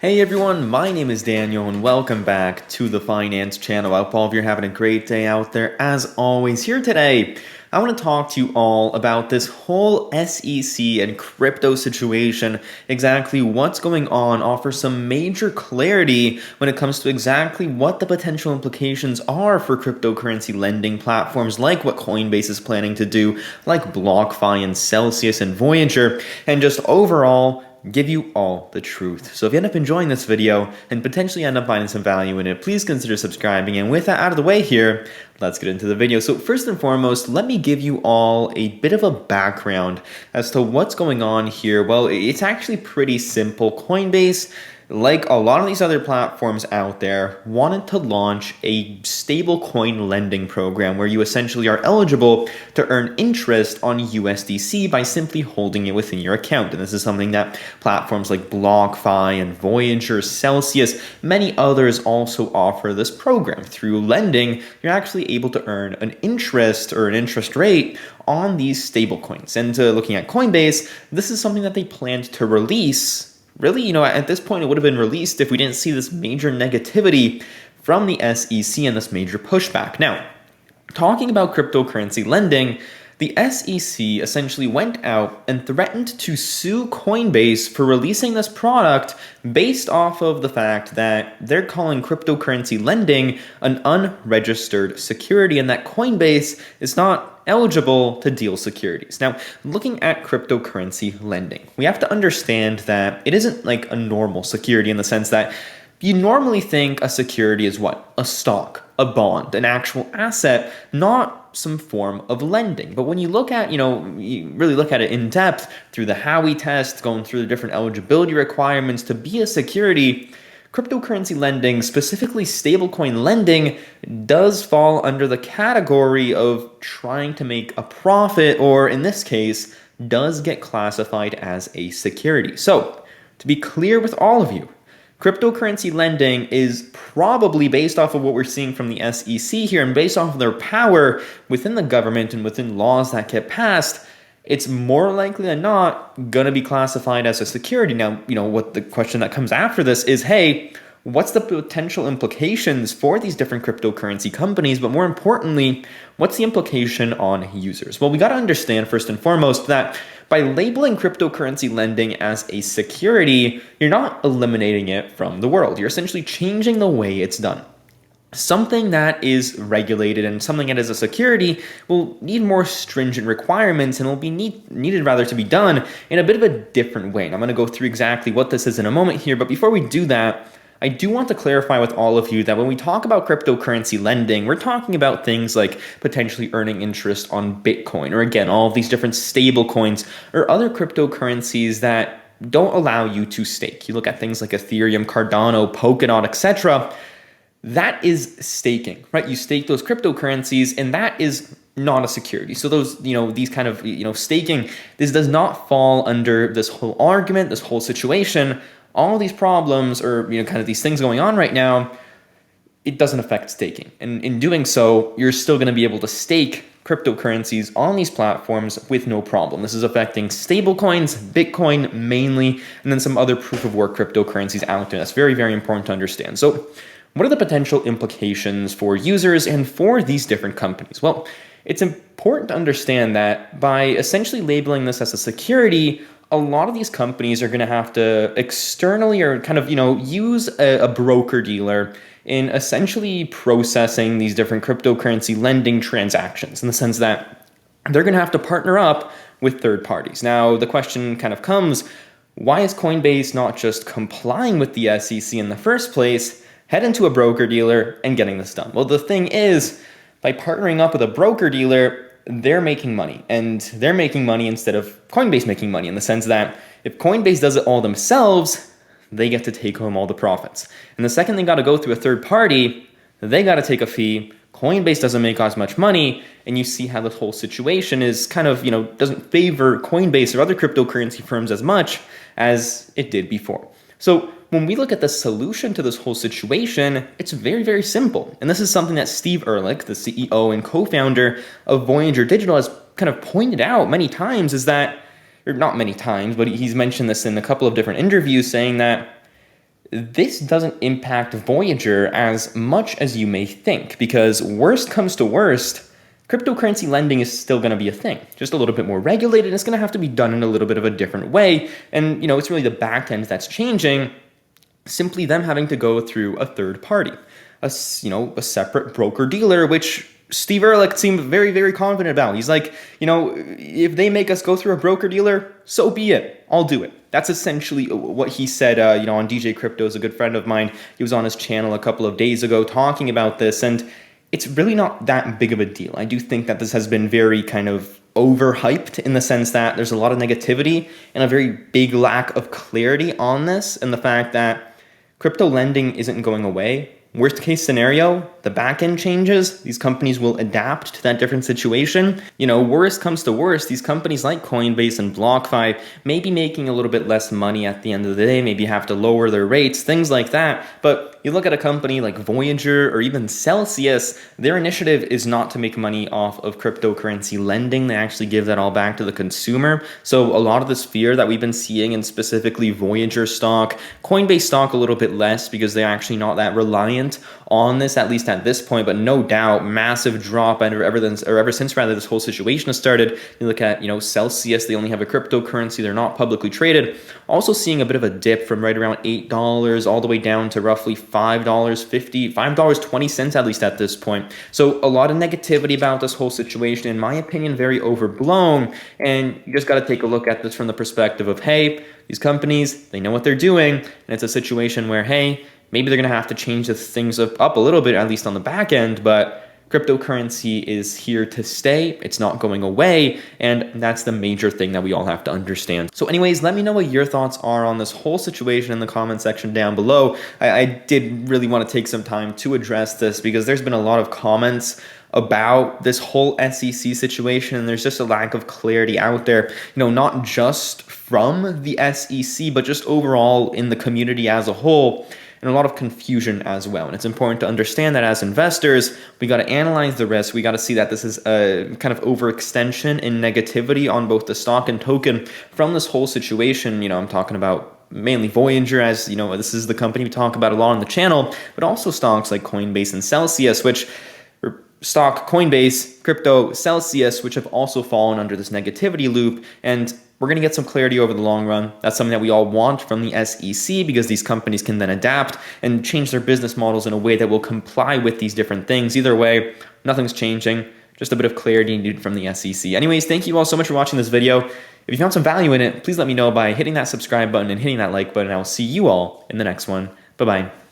Hey everyone, my name is Daniel and welcome back to the Finance Channel. I hope all of you are having a great day out there. As always, here today, I want to talk to you all about this whole SEC and crypto situation, exactly what's going on, offer some major clarity when it comes to exactly what the potential implications are for cryptocurrency lending platforms like what Coinbase is planning to do, like BlockFi and Celsius and Voyager, and just overall give you all the truth. So if you end up enjoying this video and potentially end up finding some value in it, please consider subscribing. And with that out of the way here, let's get into the video. So first and foremost, let me give you all a bit of a background as to what's going on here. Well, it's actually pretty simple. Coinbase, like a lot of these other platforms out there, wanted to launch a stablecoin lending program where you essentially are eligible to earn interest on USDC by simply holding it within your account. And this is something that platforms like BlockFi and Voyager, Celsius, many others also offer this program. Through lending, you're actually able to earn an interest or an interest rate on these stablecoins. And looking at Coinbase, this is something that they planned to release. Really, at this point, it would have been released if we didn't see this major negativity from the SEC and this major pushback. Now, talking about cryptocurrency lending, the SEC essentially went out and threatened to sue Coinbase for releasing this product based off of the fact that they're calling cryptocurrency lending an unregistered security and that Coinbase is not eligible to deal securities. Now, looking at cryptocurrency lending, we have to understand that it isn't like a normal security in the sense that you normally think a security is what? A stock, a bond, an actual asset, not some form of lending. But when you look at, you really look at it in depth through the Howey test, going through the different eligibility requirements to be a security, cryptocurrency lending, specifically stablecoin lending, does fall under the category of trying to make a profit, or in this case, does get classified as a security. So, to be clear with all of you, cryptocurrency lending is probably, based off of what we're seeing from the SEC here and based off of their power within the government and within laws that get passed, it's more likely than not going to be classified as a security. Now, what the question that comes after this is, hey, what's the potential implications for these different cryptocurrency companies? But more importantly, what's the implication on users? Well, we got to understand first and foremost that by labeling cryptocurrency lending as a security, you're not eliminating it from the world. You're essentially changing the way it's done. Something that is regulated and something that is a security will need more stringent requirements and will be needed rather to be done in a bit of a different way. And I'm going to go through exactly what this is in a moment here, but before we do that, I do want to clarify with all of you that when we talk about cryptocurrency lending, we're talking about things like potentially earning interest on Bitcoin, or again, all of these different stable coins or other cryptocurrencies that don't allow you to stake. You look at things like Ethereum, Cardano, Polkadot, etc. That is staking, right? You stake those cryptocurrencies and that is not a security. So those, these kind of, staking, this does not fall under this whole argument, this whole situation. All these problems or, kind of these things going on right now, it doesn't affect staking. And in doing so, you're still going to be able to stake cryptocurrencies on these platforms with no problem. This is affecting stablecoins, Bitcoin mainly, and then some other proof of work cryptocurrencies out there. That's very, very important to understand. So what are the potential implications for users and for these different companies? Well, it's important to understand that by essentially labeling this as a security, a lot of these companies are going to have to externally or kind of, use a broker dealer in essentially processing these different cryptocurrency lending transactions in the sense that they're going to have to partner up with third parties. Now, the question kind of comes, why is Coinbase not just complying with the SEC in the first place, head into a broker dealer and getting this done? Well, the thing is, by partnering up with a broker dealer, they're making money, and they're making money instead of Coinbase making money, in the sense that if Coinbase does it all themselves, they get to take home all the profits. And the second they got to go through a third party, they got to take a fee. Coinbase doesn't make as much money, and you see how this whole situation is kind of, doesn't favor Coinbase or other cryptocurrency firms as much as it did before. So when we look at the solution to this whole situation, it's very, very simple. And this is something that Steve Ehrlich, the CEO and co-founder of Voyager Digital, has kind of pointed out many times, is that, or not many times, but he's mentioned this in a couple of different interviews, saying that this doesn't impact Voyager as much as you may think, because worst comes to worst, cryptocurrency lending is still going to be a thing, just a little bit more regulated. It's going to have to be done in a little bit of a different way. And, it's really the back end that's changing, simply them having to go through a third party, a separate broker dealer, which Steve Ehrlich seemed very, very confident about. He's like, if they make us go through a broker dealer, so be it. I'll do it. That's essentially what he said, on DJ Crypto, is a good friend of mine. He was on his channel a couple of days ago talking about this, and it's really not that big of a deal. I do think that this has been very kind of overhyped in the sense that there's a lot of negativity and a very big lack of clarity on this, and the fact that crypto lending isn't going away. Worst case scenario, the back end changes. These companies will adapt to that different situation. Worst comes to worst, these companies like Coinbase and BlockFi may be making a little bit less money at the end of the day, maybe have to lower their rates, things like that. But you look at a company like Voyager or even Celsius, their initiative is not to make money off of cryptocurrency lending. They actually give that all back to the consumer. So a lot of this fear that we've been seeing in specifically Voyager stock, Coinbase stock a little bit less because they're actually not that reliant on this, at least at this point, but no doubt massive drop ever since this whole situation has started. You look at Celsius, they only have a cryptocurrency, they're not publicly traded, also seeing a bit of a dip from right around $8 all the way down to roughly $5.20 at least at this point. So a lot of negativity about this whole situation, in my opinion, very overblown, and you just got to take a look at this from the perspective of, hey, these companies, they know what they're doing, and it's a situation where, hey, maybe they're going to have to change the things up a little bit, at least on the back end, but cryptocurrency is here to stay. It's not going away, and that's the major thing that we all have to understand. So anyways, let me know what your thoughts are on this whole situation in the comment section down below. I did really want to take some time to address this because there's been a lot of comments about this whole SEC situation, and there's just a lack of clarity out there, not just from the SEC, but just overall in the community as a whole, and a lot of confusion as well. And it's important to understand that as investors, we got to analyze the risk. We got to see that this is a kind of overextension in negativity on both the stock and token from this whole situation. I'm talking about mainly Voyager, as this is the company we talk about a lot on the channel, but also stocks like Coinbase and Celsius, stock Coinbase, crypto Celsius, which have also fallen under this negativity loop. And we're going to get some clarity over the long run. That's something that we all want from the SEC, because these companies can then adapt and change their business models in a way that will comply with these different things. Either way, nothing's changing. Just a bit of clarity needed from the SEC. Anyways, thank you all so much for watching this video. If you found some value in it, please let me know by hitting that subscribe button and hitting that like button. I will see you all in the next one. Bye-bye.